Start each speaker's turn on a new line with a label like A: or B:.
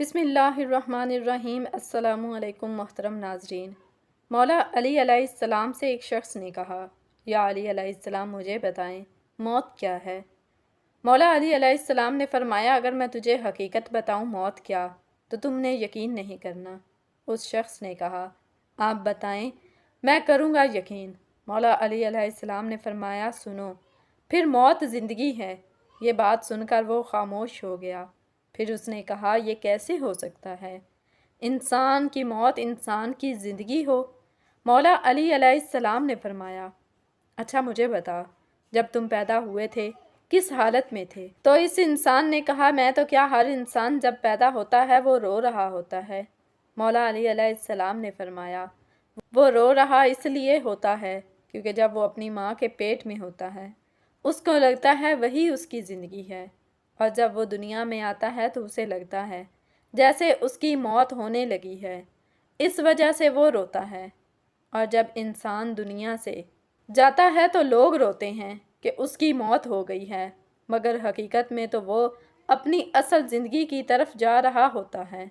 A: بسم اللہ الرحمن الرحیم۔ السلام علیکم محترم ناظرین۔ مولا علی علیہ السلام سے ایک شخص نے کہا، یا علی علیہ السلام مجھے بتائیں موت کیا ہے؟ مولا علی علیہ السلام نے فرمایا، اگر میں تجھے حقیقت بتاؤں موت کیا تو تم نے یقین نہیں کرنا۔ اس شخص نے کہا، آپ بتائیں، میں کروں گا یقین۔ مولا علی علیہ السلام نے فرمایا، سنو، پھر موت زندگی ہے۔ یہ بات سن کر وہ خاموش ہو گیا۔ پھر اس نے کہا، یہ کیسے ہو سکتا ہے؟ انسان کی موت انسان کی زندگی ہو؟ مولا علی علیہ السلام نے فرمایا، اچھا مجھے بتا، جب تم پیدا ہوئے تھے کس حالت میں تھے؟ تو اس انسان نے کہا، میں تو کیا، ہر انسان جب پیدا ہوتا ہے وہ رو رہا ہوتا ہے۔ مولا علی علیہ السلام نے فرمایا، وہ رو رہا اس لیے ہوتا ہے کیونکہ جب وہ اپنی ماں کے پیٹ میں ہوتا ہے اس کو لگتا ہے وہی اس کی زندگی ہے، اور جب وہ دنیا میں آتا ہے تو اسے لگتا ہے جیسے اس کی موت ہونے لگی ہے، اس وجہ سے وہ روتا ہے۔ اور جب انسان دنیا سے جاتا ہے تو لوگ روتے ہیں کہ اس کی موت ہو گئی ہے، مگر حقیقت میں تو وہ اپنی اصل زندگی کی طرف جا رہا ہوتا ہے۔